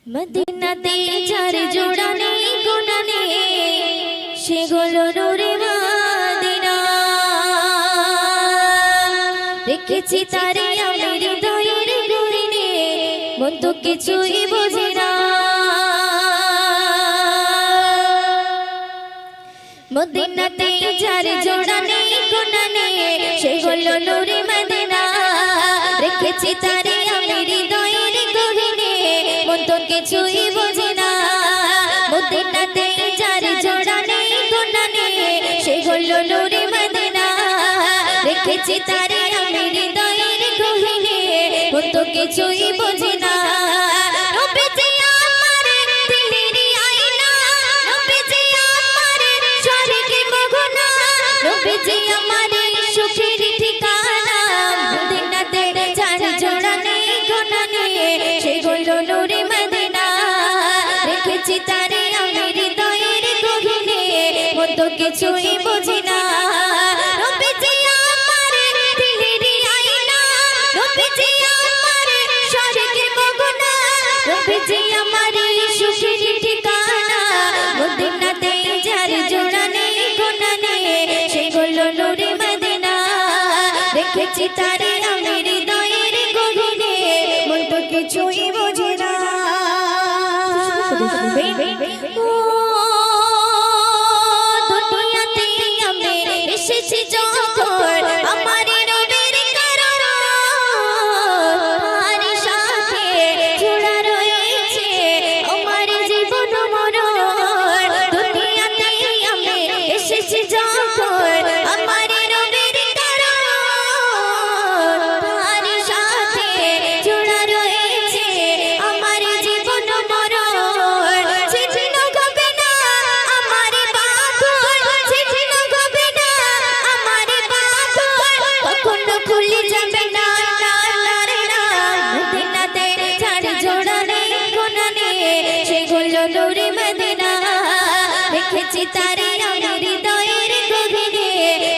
মদিনাতে চার জোড়া নেই গোনা নেই, সেগুলো নূরে মদিনা। রেখেছি তারে আমি হৃদয়ের গহীনে, মন তো কিছুই বোঝে না। মদিনাতে চার জোড়া নেই গোনা নেই, সেগুলো নূরে মদিনা। রেখেছি তারে আমি হৃদয়ের গহীনে, মন তো কিছুই বোঝে না। মদিনাতে চার জোড়া নেই গোনা নেই, সেগুলো নূরে মদিনা। রেখেছি তারে আমি হৃদয়ের গহীনে, মন তো কিছুই বোঝে না। নবীজি আমার দিলের আয়না, নবীজি আমার স্বর্গের মগনা, নবীজি আমার সুখের ঠিকানা। মদিনাতে চার জোড়া নেই গোনা নেই, সেগুলো নূরে মদিনা। রেখেছি তারে আমি হৃদয়ের গহীনে, মন তো কিছুই বোঝে না। নবীজি আমার দিলের আয়না, নবীজি আমার স্বর্গের মগনা, নবীজি আমার সুখের ঠিকানা। মদিনাতে চার জোড়া নেই গোনা নেই, সেগুলো নূরে মদিনা। রেখেছি তারে আমি হৃদয়ের গহীনে, মন তো কিছুই বোঝে না। দুনিয়াতে আমি এসেছি যখন আমার নবীর কারণে, আর সাথে জোড়া রয়েছে আমার জীবন মরণ। দুনিয়াতে আমি এসেছি যখন আমার নবীর কারণে, আর সাথে জোড়া রয়েছে আমার জীবন মরণ। চিঠি নগবে না আমার বাঁধন, চিঠি নগবে না আমার বাঁধন, কখনো খুলে যাবে না মদিনাতে চার জোড়া নেই গোনা নেই, সেগুলো নূরে মদিনা। রেখেছি তারে আমি হৃদয়ের গহীনে,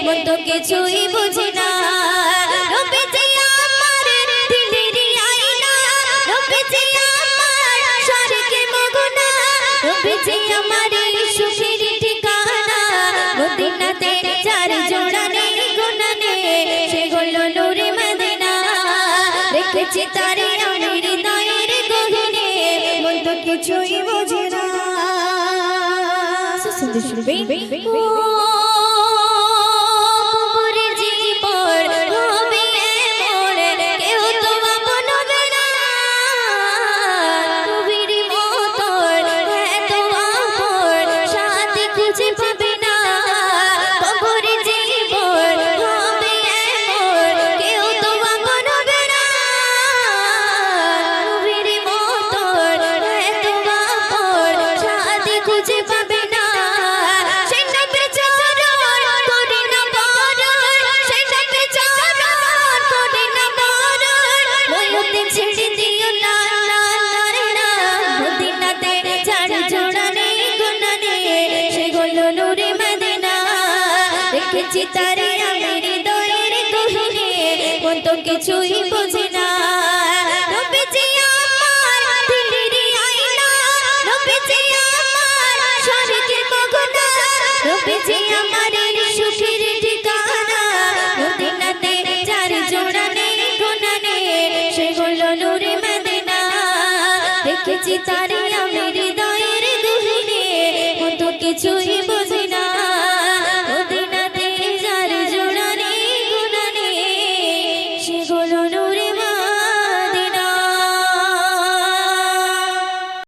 মন তো কিছুই বোঝে না। নবীজি আমার দিলের আয়না, নবীজি আমার স্বর্গের মগনা, নবীজি আমার সুখের ঠিকানা। মদিনাতে চার জোড়া নেই গোনা নেই, সেগুলো নূরে মদিনা। রেখেছি তারে আমি হৃদয়ের গহীনে, মন তো কিছুই বোঝে না। কবরের জীবন হবে এমন, কেউ তো আপন হবে না। নবীর মতন এত আপন সাথী খুঁজে পাবে না। কবরের জীবন হবে এমন, কেউ তো আপন হবে না। নবীর মতন এত আপন সাথী খুঁজে পাবে না। সেই নবীর চরণ করি না বরণ, সেই নবীর চরণ করি না বরণ, ময়ূরদের ছেড়ে দিও না মদিনাতে চার জোড়া নেই গোনা নেই, সেগুলো নূরে মদিনা। রেখেছি তারে আমি হৃদয়ের গহীনে, মন তো কিছুই বোঝে না। নবীজি আমার দিলের আয়না, নবীজি আমার স্বর্গের মগনা, নবীজি আমার সুখের ঠিকানা। মদিনাতে চার জোড়া নেই গোনা নেই, সেগুলো নূরে মদিনা। রেখেছি তারে আমি হৃদয়ের গহীনে, মন তো কিছুই